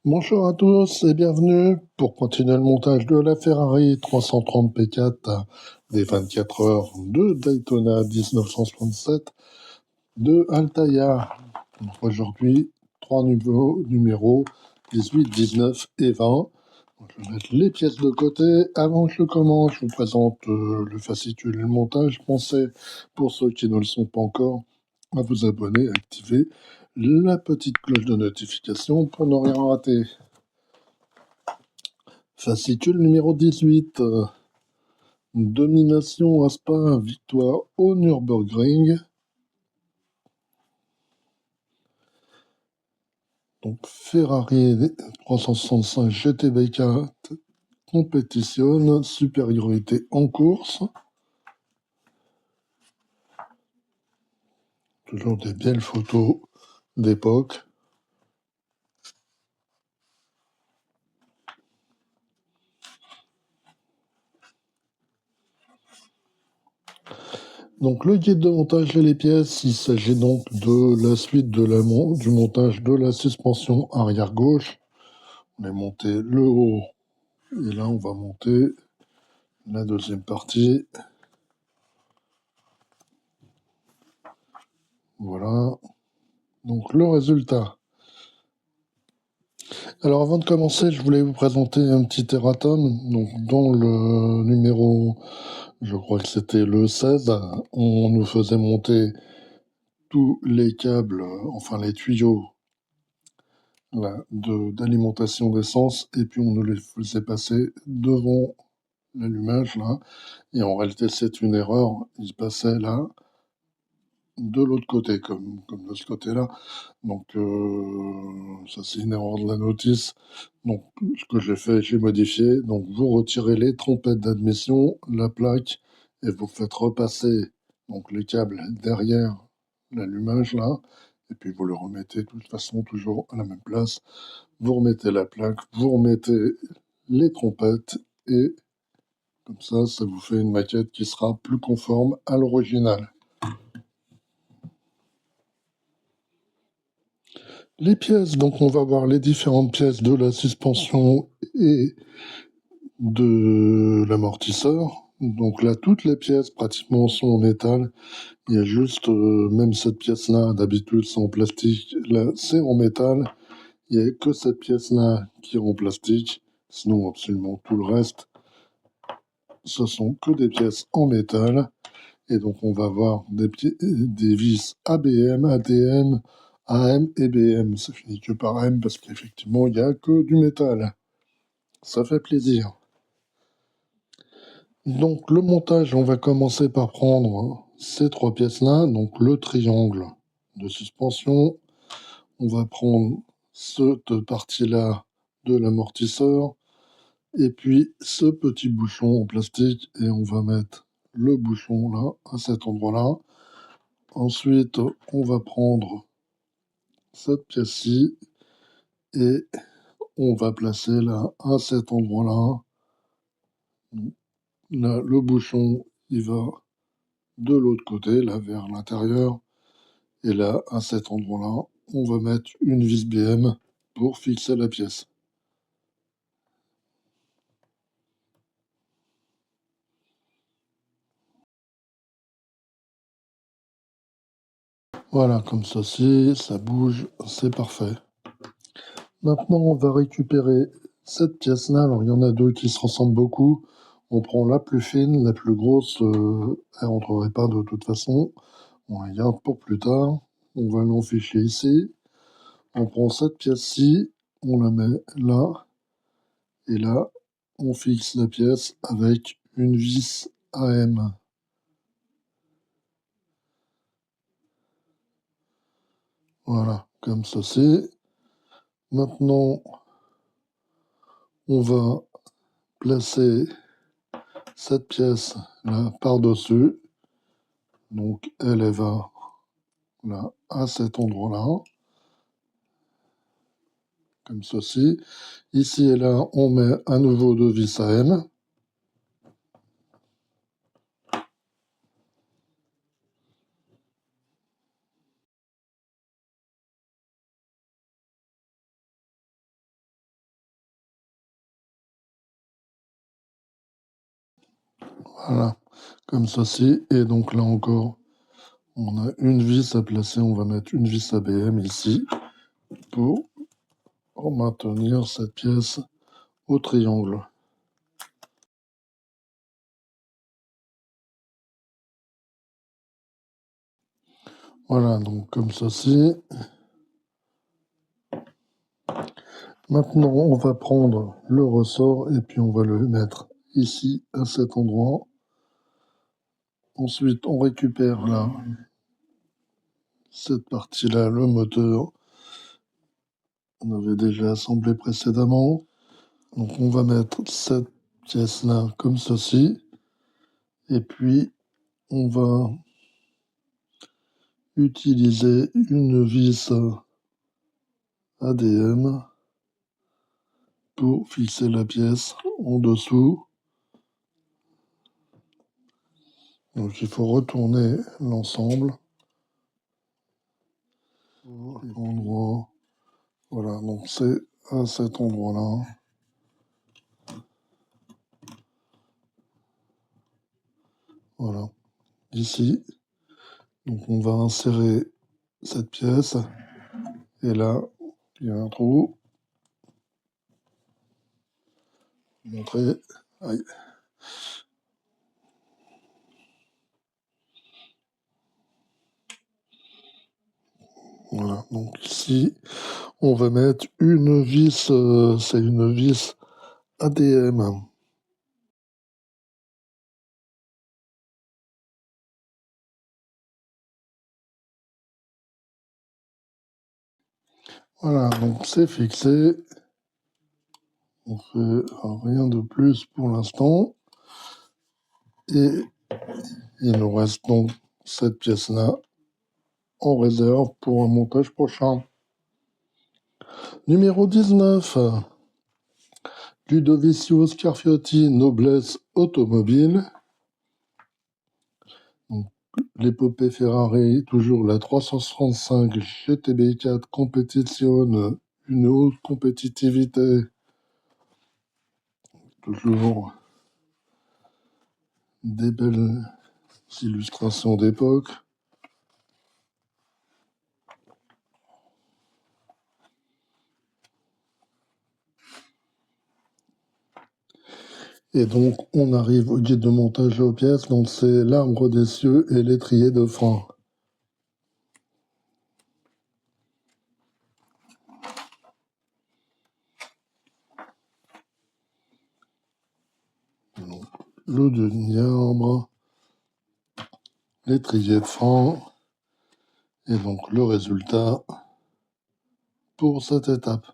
Bonjour à tous et bienvenue pour continuer le montage de la Ferrari 330 P4 des 24 heures de Daytona 1967 de Altaïa. Donc aujourd'hui, trois numéros 18, 19 et 20. Je vais mettre les pièces de côté. Avant que je commence, je vous présente le fascicule et le montage. Pensez, pour ceux qui ne le sont pas encore, à vous abonner, à activer la petite cloche de notification pour ne rien rater. Fascicule numéro 18. Domination à Spa, victoire au Nürburgring. Donc Ferrari 365 GTB4 compétitionne, supériorité en course. Toujours des belles photos d'époque. Donc le guide de montage et les pièces, il s'agit donc de la suite du montage de la suspension arrière gauche. On a monté le haut et là on va monter la deuxième partie. Voilà. Donc le résultat. Alors avant de commencer, je voulais vous présenter un petit erratum. Donc dans le numéro, je crois que c'était le 16, on nous faisait monter tous les câbles, enfin les tuyaux d'alimentation d'essence, et puis on nous les faisait passer devant l'allumage là. Et en réalité, c'est une erreur. Ils passaient là de l'autre côté, comme de ce côté-là. Donc, ça, c'est une erreur de la notice. Donc, ce que j'ai fait, j'ai modifié. Donc, vous retirez les trompettes d'admission, la plaque, et vous faites repasser donc, les câbles derrière l'allumage, là. Et puis, vous le remettez de toute façon toujours à la même place. Vous remettez la plaque, vous remettez les trompettes, et comme ça vous fait une maquette qui sera plus conforme à l'original. Les pièces, donc on va voir les différentes pièces de la suspension et de l'amortisseur. Donc là, toutes les pièces pratiquement sont en métal. Il y a juste, même cette pièce-là, d'habitude c'est en plastique. Là, c'est en métal. Il n'y a que cette pièce-là qui est en plastique. Sinon, absolument tout le reste, ce sont que des pièces en métal. Et donc, on va avoir des vis ABM, ATM, AM et BM. Ça finit que par M parce qu'effectivement, il n'y a que du métal. Ça fait plaisir. Donc, le montage, on va commencer par prendre ces trois pièces-là. Donc, le triangle de suspension. On va prendre cette partie-là de l'amortisseur. Et puis, ce petit bouchon en plastique. Et on va mettre le bouchon là, à cet endroit-là. Ensuite, on va prendre cette pièce-ci et on va placer là, à cet endroit-là. Là, le bouchon, il va de l'autre côté, là, vers l'intérieur. Et là, à cet endroit-là, on va mettre une vis BM pour fixer la pièce. Voilà, comme ceci, ça bouge, c'est parfait. Maintenant, on va récupérer cette pièce-là. Alors, il y en a deux qui se ressemblent beaucoup. On prend la plus fine, la plus grosse, elle rentrerait pas de toute façon. On la garde pour plus tard. On va l'enficher ici. On prend cette pièce-ci, on la met là. Et là, on fixe la pièce avec une vis AM. Voilà, comme ceci. Maintenant, on va placer cette pièce là par-dessus. Donc, elle va là, à cet endroit-là, comme ceci. Ici et là, on met à nouveau deux vis AM. Voilà, comme ceci. Et donc là encore, on a une vis à placer. On va mettre une vis ABM ici pour maintenir cette pièce au triangle. Voilà, donc comme ceci. Maintenant, on va prendre le ressort et puis on va le mettre ici, à cet endroit. Ensuite, on récupère là, cette partie-là, le moteur. On avait déjà assemblé précédemment. Donc, on va mettre cette pièce-là comme ceci. Et puis, on va utiliser une vis ADM pour fixer la pièce en dessous. Donc, il faut retourner l'ensemble. Endroit. Voilà, donc c'est à cet endroit-là. Voilà, ici. Donc on va insérer cette pièce. Et là, il y a un trou. Montrer. Aïe. Voilà, donc ici, on va mettre une vis, c'est une vis ADM. Voilà, donc c'est fixé. On fait rien de plus pour l'instant. Et il nous reste donc cette pièce-là en réserve pour un montage prochain. Numéro 19. Ludovicio Scarfiotti, Noblesse Automobile. L'épopée Ferrari, toujours la 365 GTB4 Competizione, une haute compétitivité, toujours des belles illustrations d'époque. Et donc, on arrive au guide de montage aux pièces, donc c'est l'arbre des cieux et l'étrier de frein. Donc, le demi-arbre, l'étrier de frein, et donc le résultat pour cette étape.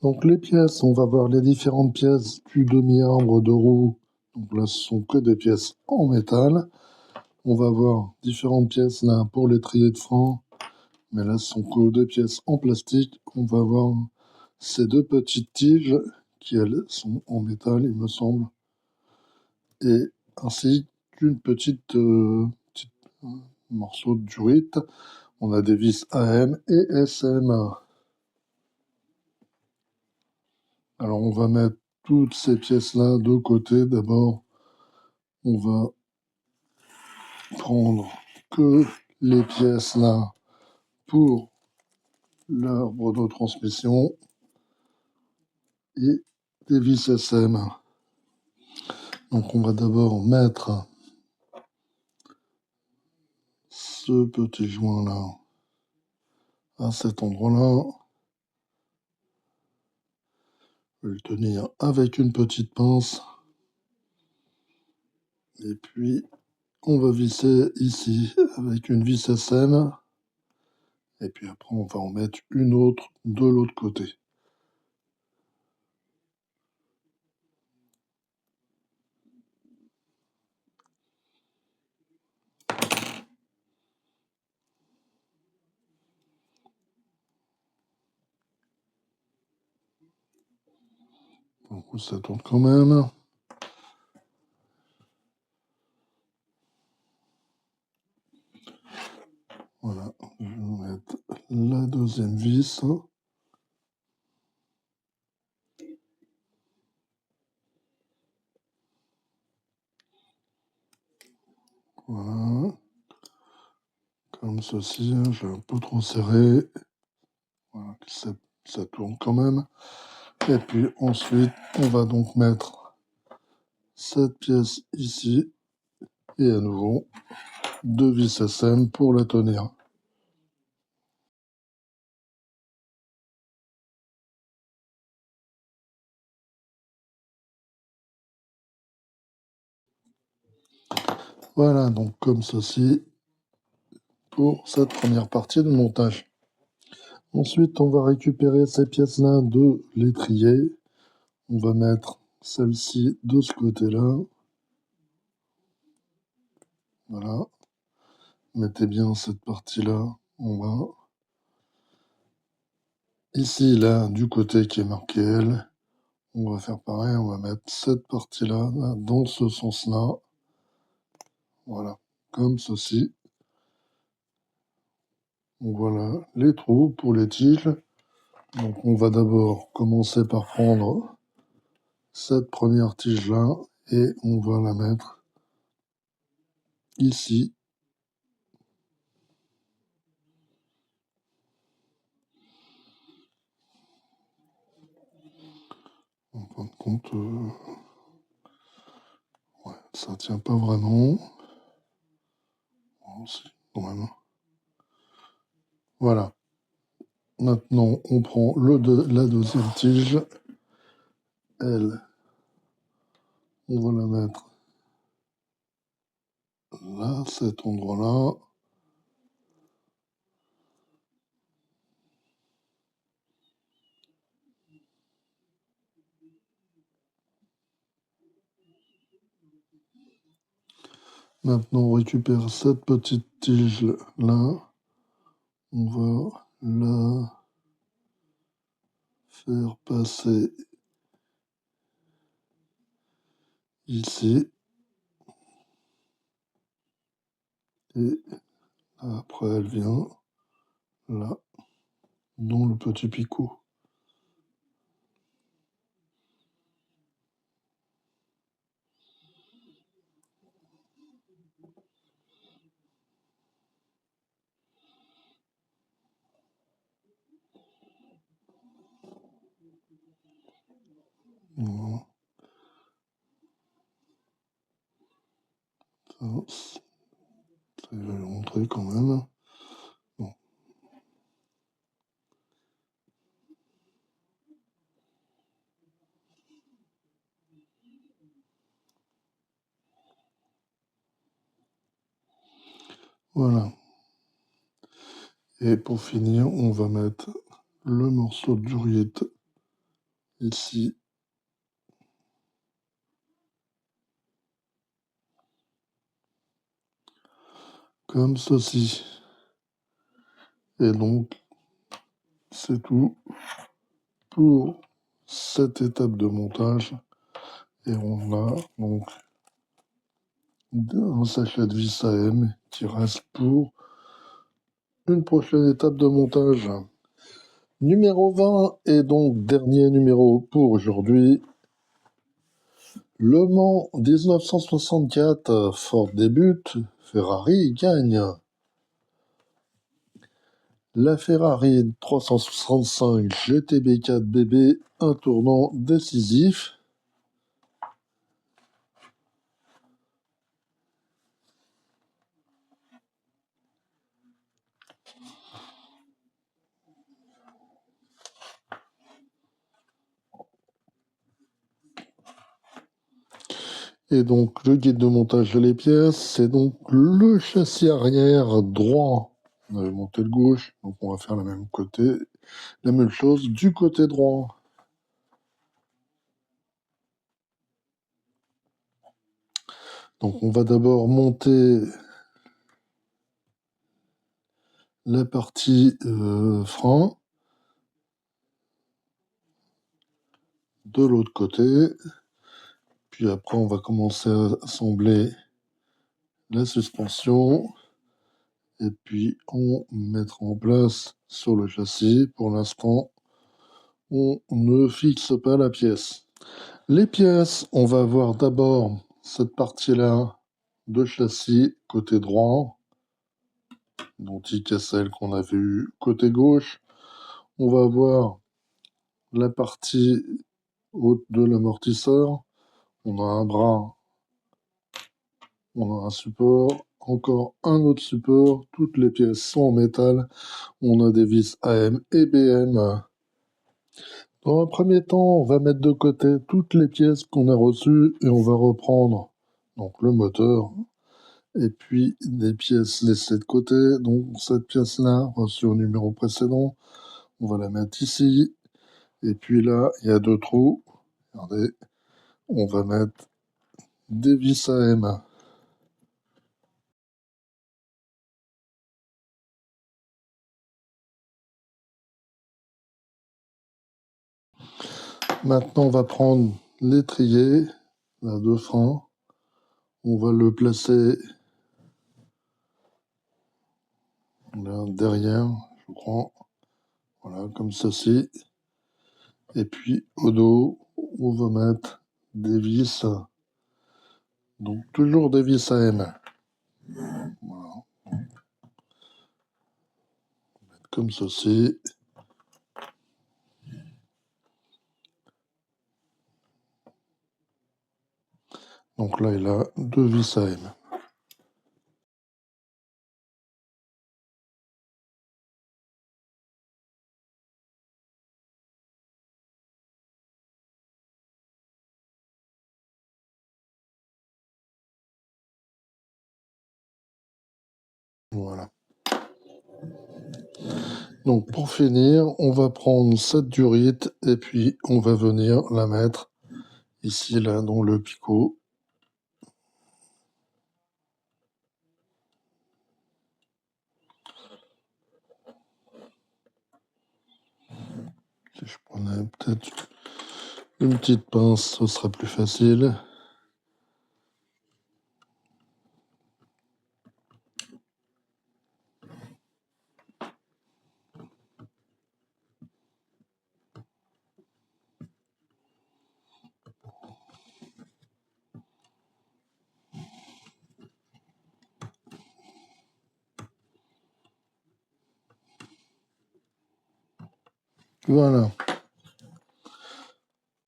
Donc les pièces, on va voir les différentes pièces du demi-arbre de roue. Donc là, ce sont que des pièces en métal. On va voir différentes pièces là pour l'étrier de frein. Mais là, ce sont que des pièces en plastique. On va voir ces deux petites tiges qui, elles, sont en métal, il me semble. Et ainsi qu'une petite, morceau de durite. On a des vis AM et SM. Alors, on va mettre toutes ces pièces-là de côté. D'abord, on va prendre que les pièces là pour l'arbre de transmission et des vis SM. Donc, on va d'abord mettre ce petit joint-là à cet endroit-là. Je vais le tenir avec une petite pince. Et puis, on va visser ici avec une vis SM. Et puis après, on va en mettre une autre de l'autre côté. Donc, ça tourne quand même. Voilà, je vais mettre la deuxième vis. Voilà. Comme ceci, j'ai un peu trop serré. Voilà, ça tourne quand même. Et puis ensuite, on va donc mettre cette pièce ici. Et à nouveau, 2 vis SM pour la tenir. Voilà, donc comme ceci pour cette première partie de montage. Ensuite, on va récupérer ces pièces-là de l'étrier. On va mettre celle-ci de ce côté-là. Voilà. Mettez bien cette partie-là en bas. Ici, là, du côté qui est marqué L, on va faire pareil. On va mettre cette partie-là là, dans ce sens-là. Voilà, comme ceci. Donc voilà les trous pour les tiges. Donc on va d'abord commencer par prendre cette première tige-là et on va la mettre ici. En fin de compte, ouais, ça tient pas vraiment. Bon, si, quand même. Voilà. Maintenant, on prend la deuxième tige. Elle, on va la mettre là, cet endroit-là. Maintenant, on récupère cette petite tige-là. On va la faire passer ici. Et après, elle vient là, dans le petit picot. Voilà. Ça, je vais le montrer quand même. Bon. Voilà. Et pour finir, on va mettre le morceau de juriette ici. Comme ceci. Et donc, c'est tout pour cette étape de montage. Et on a donc un sachet de vis AM qui reste pour une prochaine étape de montage. Numéro 20 et donc dernier numéro pour aujourd'hui. Le Mans 1964, Ford débute, Ferrari gagne. La Ferrari 365 GTB4 BB, un tournant décisif. Et donc le guide de montage de les pièces, c'est donc le châssis arrière droit. On avait monté le gauche, donc on va faire la même chose du côté droit. Donc on va d'abord monter la partie frein de l'autre côté. Puis après, on va commencer à assembler la suspension. Et puis, on mettra en place sur le châssis. Pour l'instant, on ne fixe pas la pièce. Les pièces, on va voir d'abord cette partie-là deux châssis côté droit, d'anti-casselle qu'on avait eu côté gauche. On va voir la partie haute de l'amortisseur. On a un bras, on a un support, encore un autre support. Toutes les pièces sont en métal. On a des vis AM et BM. Dans un premier temps, on va mettre de côté toutes les pièces qu'on a reçues et on va reprendre donc le moteur et puis des pièces laissées de côté. Donc cette pièce-là, reçue au numéro précédent, on va la mettre ici. Et puis là, il y a deux trous. Regardez, on va mettre des vis AM. Maintenant, on va prendre l'étrier, là, de frein. On va le placer là, derrière, je crois. Voilà, comme ceci. Et puis, au dos, on va mettre des vis. Donc, toujours des vis AM. Voilà, comme ceci. Donc là, il a deux vis AM. Voilà. Donc pour finir, on va prendre cette durite et puis on va venir la mettre ici, là, dans le picot. Si je prenais peut-être une petite pince, ce sera plus facile. Voilà.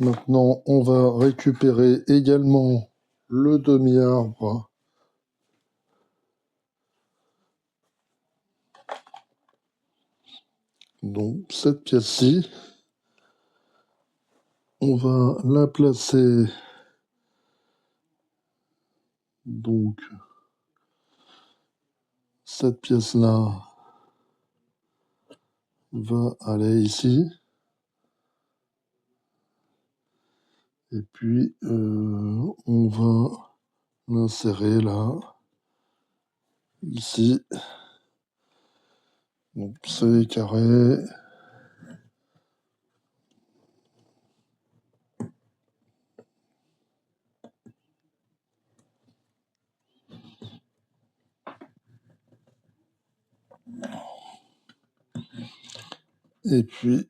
Maintenant, on va récupérer également le demi-arbre. Donc, cette pièce-ci, on va la placer. Donc, cette pièce-là va aller ici. Et puis, on va l'insérer là, ici. Donc, c'est carré. Et puis,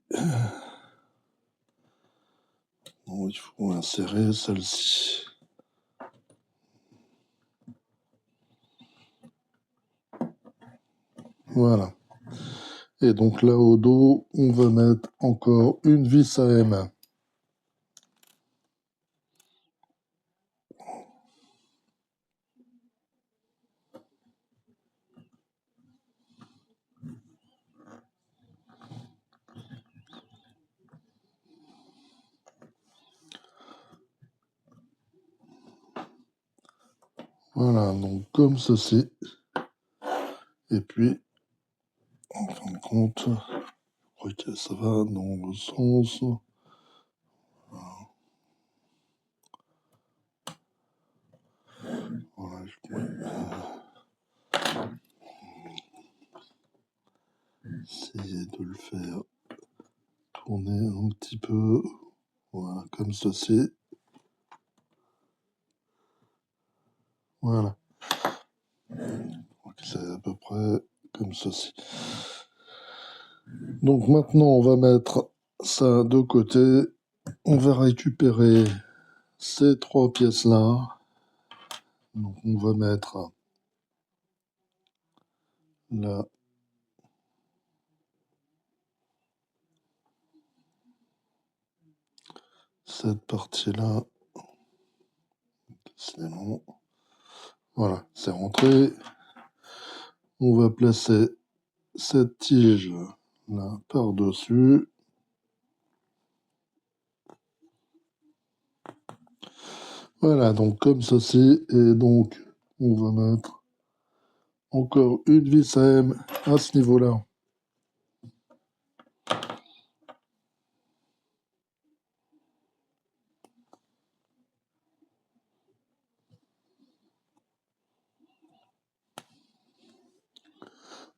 il faut insérer celle-ci. Voilà. Et donc là, au dos, on va mettre encore une vis AM. Voilà, donc comme ceci. Et puis, en fin de compte, je crois que ça va dans le sens. Voilà, je pourrais essayer de le faire tourner un petit peu. Voilà, comme ceci. Voilà. C'est à peu près comme ceci. Donc maintenant, on va mettre ça de côté. On va récupérer ces trois pièces-là. Donc on va mettre là cette partie-là. Décidément. Voilà, c'est rentré. On va placer cette tige là par-dessus. Voilà, donc comme ceci. Et donc, on va mettre encore une vis à M à ce niveau-là.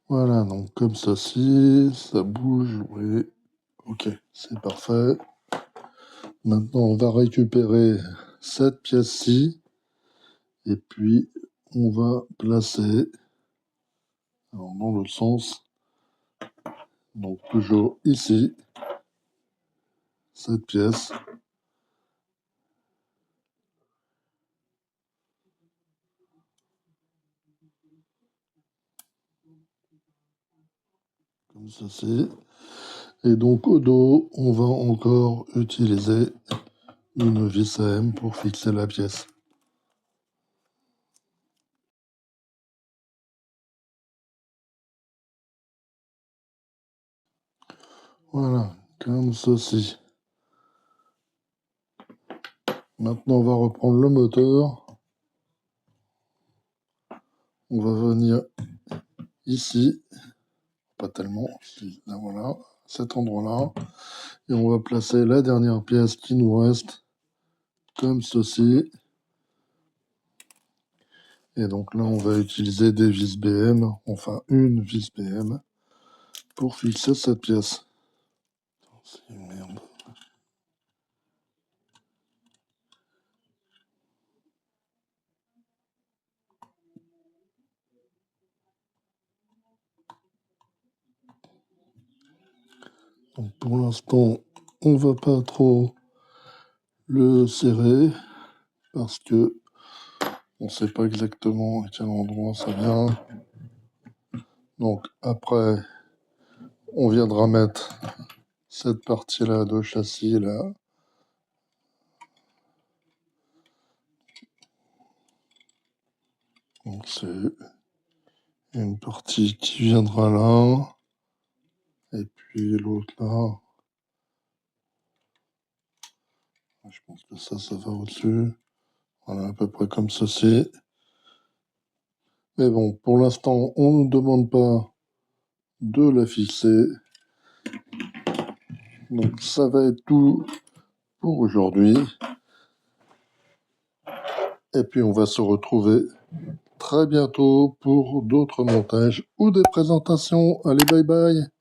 Voilà, donc comme ceci, ça bouge, oui. Ok, c'est parfait. Maintenant, on va récupérer cette pièce-ci. Et puis, on va placer, alors dans l'autre sens, donc toujours ici, cette pièce. Comme ceci. Et donc au dos, on va encore utiliser une vis à M pour fixer la pièce. Voilà, comme ceci. Maintenant, on va reprendre le moteur. On va venir ici, pas tellement, là voilà, cet endroit-là. Et on va placer la dernière pièce qui nous reste, comme ceci. Et donc là, on va utiliser des vis BM, enfin une vis BM, pour fixer cette pièce. C'est une merde. Donc pour l'instant, on va pas trop le serrer parce que on sait pas exactement à quel endroit ça vient. Donc après, on viendra mettre cette partie-là de châssis là. Donc c'est une partie qui viendra là. Et puis l'autre là. Je pense que ça va au-dessus. Voilà, à peu près comme ceci. Mais bon, pour l'instant, on ne demande pas de la fixer. Donc ça va être tout pour aujourd'hui. Et puis on va se retrouver très bientôt pour d'autres montages ou des présentations. Allez, bye bye!